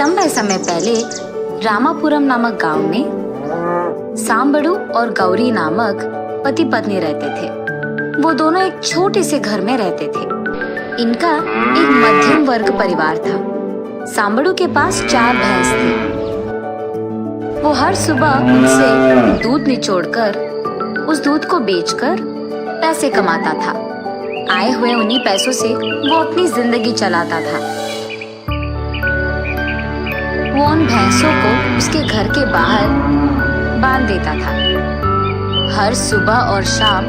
लंबे समय पहले रामापुरम नामक गांव में सांबड़ू और गौरी नामक पति पत्नी रहते थे। वो दोनों एक छोटे से घर में रहते थे। इनका एक मध्यम वर्ग परिवार था। सांबड़ू के पास 4 भैंस थी। वो हर सुबह उनसे दूध निचोड़कर उस दूध को बेचकर पैसे कमाता था। आए हुए उन्हीं पैसों से वो अपनी जिंदगी चलाता था। वो उन भैंसों को उसके घर के बाहर बांध देता था। हर सुबह और शाम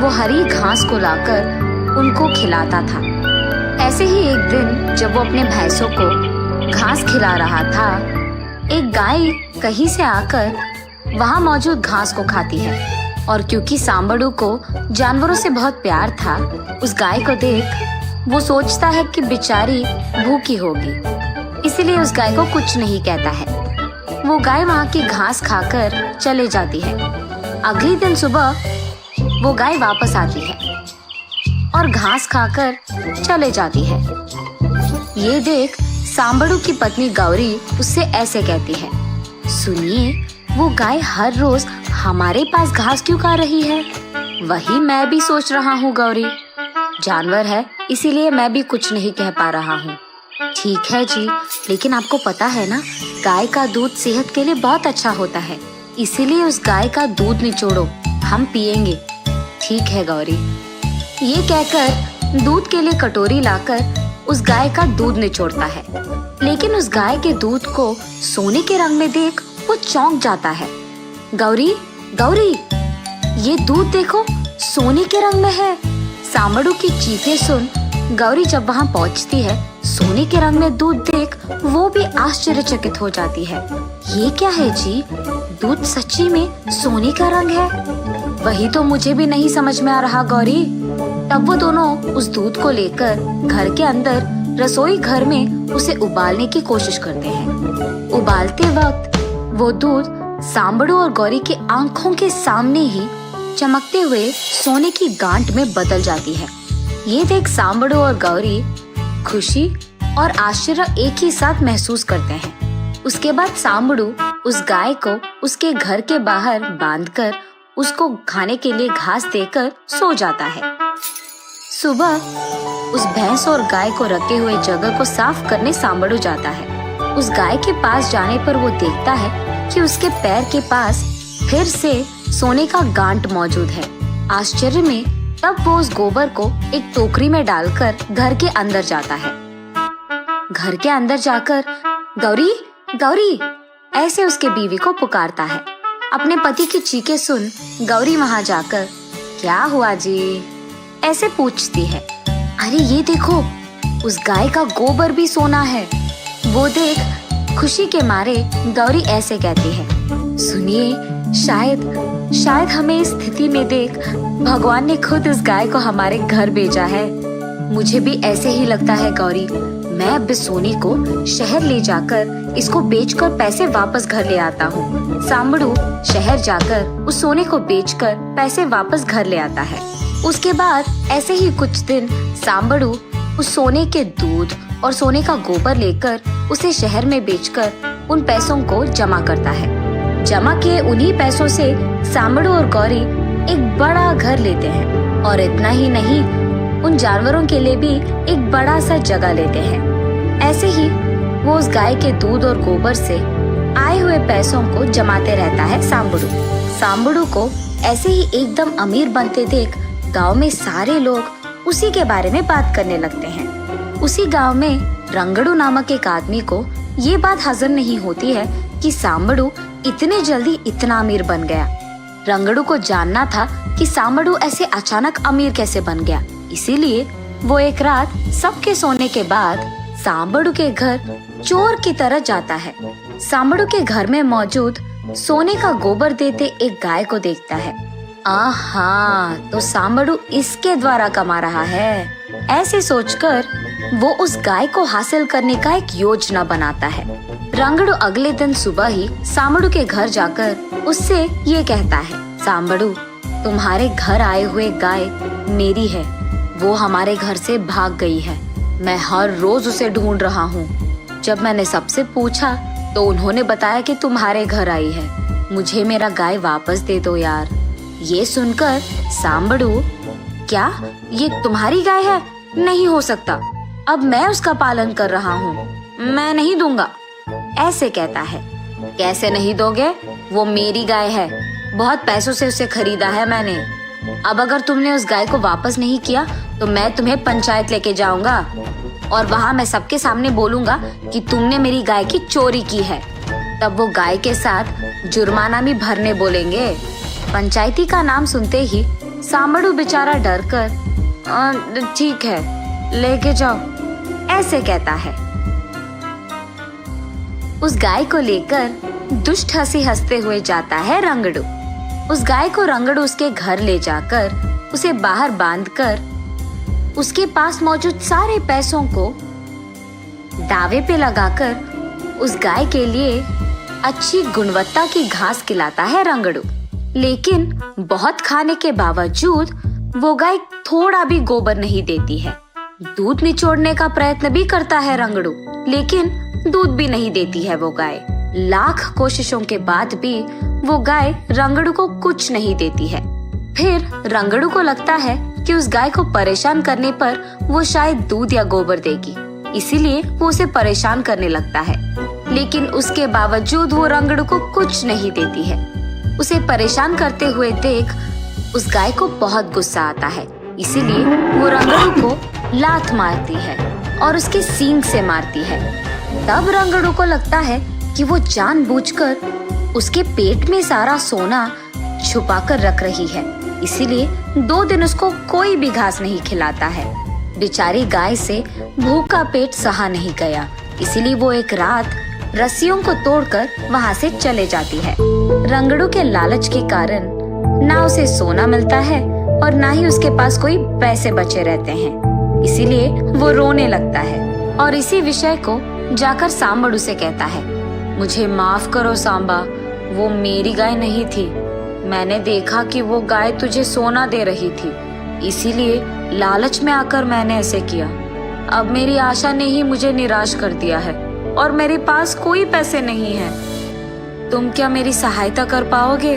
वो हरी घास को लाकर उनको खिलाता था। ऐसे ही एक दिन जब वो अपने भैंसों को घास खिला रहा था, एक गाय कहीं से आकर वहां मौजूद घास को खाती है। और क्योंकि सांबड़ू को जानवरों से बहुत प्यार था, उस गाय को देख वो सोचता है कि बेचारी भूखी होगी, इसीलिए उस गाय को कुछ नहीं कहता है। वो गाय वहां की घास खाकर चले जाती है। अगले दिन सुबह वो गाय वापस आती है और घास खाकर चले जाती है। ये देख सांबड़ू की पत्नी गौरी उससे ऐसे कहती है, सुनिए, वो गाय हर रोज हमारे पास घास क्यों खा रही है? वही मैं भी सोच रहा हूँ गौरी। जानवर है इसीलिए मैं भी कुछ नहीं कह पा रहा हूँ। ठीक है जी, लेकिन आपको पता है ना, गाय का दूध सेहत के लिए बहुत अच्छा होता है, इसीलिए उस गाय का दूध निचोड़ो, हम पिएंगे। ठीक है गौरी। ये कहकर दूध के लिए कटोरी लाकर उस गाय का दूध निचोड़ता है। लेकिन उस गाय के दूध को सोने के रंग में देख वो चौंक जाता है। गौरी, गौरी, ये दूध देखो, सोने के रंग में है। सांबड़ू की चीखें सुन गौरी जब वहां पहुंचती है, सोने के रंग में दूध देख वो भी आश्चर्यचकित हो जाती है। ये क्या है जी? दूध सच्ची में सोने का रंग है? वही तो मुझे भी नहीं समझ में आ रहा गौरी। तब वो दोनों उस दूध को लेकर घर के अंदर रसोई घर में उसे उबालने की कोशिश करते हैं। उबालते वक्त वो दूध सांबड़ू और गौरी की आंखों के सामने ही चमकते हुए सोने की गांठ में बदल जाती है। ये देख सांबड़ू और गौरी खुशी और आश्चर्य एक ही साथ महसूस करते हैं। उसके बाद सांबड़ू उस गाय को उसके घर के बाहर बांधकर उसको खाने के लिए घास देकर सो जाता है। सुबह उस भैंस और गाय को रखे हुए जगह को साफ करने सांबड़ू जाता है। उस गाय के पास जाने पर वो देखता है कि उसके पैर के पास फिर से सोने का गांठ मौजूद है। आश्चर्य में तब वो उस गोबर को एक टोकरी में डालकर घर के अंदर जाता है। घर के अंदर जाकर गौरी, गौरी ऐसे उसके बीवी को पुकारता है। अपने पति की चीखें सुन गौरी वहां जाकर, क्या हुआ जी? ऐसे पूछती है। अरे ये देखो, उस गाय का गोबर भी सोना है। वो देख खुशी के मारे गौरी ऐसे कहती है, सुनिए, शायद हमें इस स्थिति में देख भगवान ने खुद इस गाय को हमारे घर भेजा है। मुझे भी ऐसे ही लगता है गौरी। मैं अब इस सोने को शहर ले जाकर इसको बेचकर पैसे वापस घर ले आता हूँ। सांबड़ू शहर जाकर उस सोने को बेचकर पैसे वापस घर ले आता है। उसके बाद ऐसे ही कुछ दिन सांबड़ू उस सोने के दूध और सोने का गोबर लेकर उसे शहर में बेचकर उन पैसों को जमा करता है। जमा किए उन्हीं पैसों से सांबड़ू और गौरी एक बड़ा घर लेते हैं और इतना ही नहीं, उन जानवरों के लिए भी एक बड़ा सा जगह लेते हैं। ऐसे ही वो उस गाय के दूध और गोबर से आए हुए पैसों को जमाते रहता है सांबड़ू। सांबड़ू को ऐसे ही एकदम अमीर बनते देख गांव में सारे लोग उसी के बारे में बात करने लगते हैं। उसी गांव में रंगड़ू नामक एक आदमी को ये बात हजम नहीं होती है कि सांबड़ू इतने जल्दी इतना अमीर बन गया। रंगड़ू को जानना था कि सांबड़ू ऐसे अचानक अमीर कैसे बन गया, इसीलिए वो एक रात सबके सोने के बाद सांबड़ू के घर चोर की तरह जाता है। सांबड़ू के घर में मौजूद सोने का गोबर देते एक गाय को देखता है। आहा, तो सांबड़ू इसके द्वारा कमा रहा है। ऐसे सोचकर वो उस गाय को हासिल करने का एक योजना बनाता है। रंगड़ू अगले दिन सुबह ही सांबड़ू के घर जाकर उससे ये कहता है, सांबड़ू, तुम्हारे घर आए हुए गाय मेरी है। वो हमारे घर से भाग गई है। मैं हर रोज उसे ढूंढ रहा हूँ। जब मैंने सबसे पूछा तो उन्होंने बताया कि तुम्हारे घर आई है, मुझे मेरा गाय वापस दे दो यार। ये सुनकर सांबड़ू, क्या ये तुम्हारी गाय है? नहीं हो सकता, अब मैं उसका पालन कर रहा हूँ, मैं नहीं दूंगा, ऐसे कहता है। कैसे नहीं दोगे? वो मेरी गाय है, बहुत पैसों से उसे खरीदा है मैंने। अब अगर तुमने उस गाय को वापस नहीं किया तो मैं तुम्हें पंचायत लेके जाऊंगा और वहां मैं सबके सामने बोलूंगा कि तुमने मेरी गाय की चोरी की है। तब वो गाय के साथ जुर्माना भी भरने बोलेंगे। पंचायती का नाम सुनते ही सांबड़ू बेचारा डर कर, ठीक है लेके जाओ, ऐसे कहता है। उस गाय को लेकर दुष्ट हंसी हंसते हुए जाता है रंगड़ू। उस गाय को रंगड़ू उसके घर ले जाकर उसे बाहर बांधकर उसके पास मौजूद सारे पैसों को दावे पे लगाकर उस गाय के लिए अच्छी गुणवत्ता की घास खिलाता है रंगड़ू। लेकिन बहुत खाने के बावजूद वो गाय थोड़ा भी गोबर नहीं देती है। दूध निचोड़ने का प्रयत्न भी करता है रंगड़ू, लेकिन दूध भी नहीं देती है वो गाय। लाख कोशिशों के बाद भी वो गाय रंगड़ू को कुछ नहीं देती है। फिर रंगड़ू को लगता है कि उस गाय को परेशान करने पर वो शायद दूध या गोबर देगी, इसीलिए वो उसे परेशान करने लगता है। लेकिन उसके बावजूद वो रंगड़ू को कुछ नहीं देती है। उसे परेशान करते हुए देख उस गाय को बहुत गुस्सा आता है, इसीलिए वो रंगड़ू को लात मारती है और उसके सींग से मारती है। तब रंगड़ू को लगता है कि वो जानबूझकर उसके पेट में सारा सोना छुपाकर रख रही है, इसीलिए 2 दिन उसको कोई भी घास नहीं खिलाता है। बेचारी गाय से भूख का पेट सहा नहीं गया, इसीलिए वो एक रात रस्सियों को तोड़कर वहाँ से चले जाती है। रंगड़ू के लालच के कारण ना उसे सोना मिलता है और ना ही उसके पास कोई पैसे बचे रहते हैं, इसीलिए वो रोने लगता है और इसी विषय को जाकर सांबड़ू से कहता है, मुझे माफ करो सांबा, वो मेरी गाय नहीं थी। मैंने देखा कि वो गाय तुझे सोना दे रही थी, इसीलिए लालच में आकर मैंने ऐसे किया। अब मेरी आशा ने ही मुझे निराश कर दिया है और मेरे पास कोई पैसे नहीं हैं। तुम क्या मेरी सहायता कर पाओगे?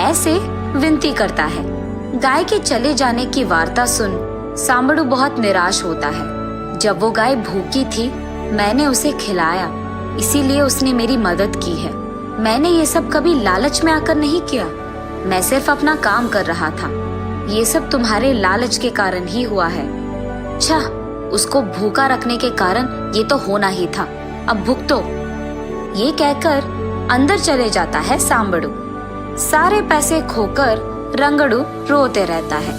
ऐसे विनती करता है। गाय के चले जाने की वार्ता सुन सांबड़ू बहुत निराश होता है। जब वो गाय भूखी थी मैंने उसे खिलाया, इसीलिए उसने मेरी मदद की है। मैंने ये सब कभी लालच में आकर नहीं किया, मैं सिर्फ अपना काम कर रहा था। ये सब तुम्हारे लालच के कारण ही हुआ है। अच्छा, उसको भूखा रखने के कारण ये तो होना ही था, अब भुगतो। ये कहकर अंदर चले जाता है सांबड़ू। सारे पैसे खोकर रंगड़ू रोते रहता है।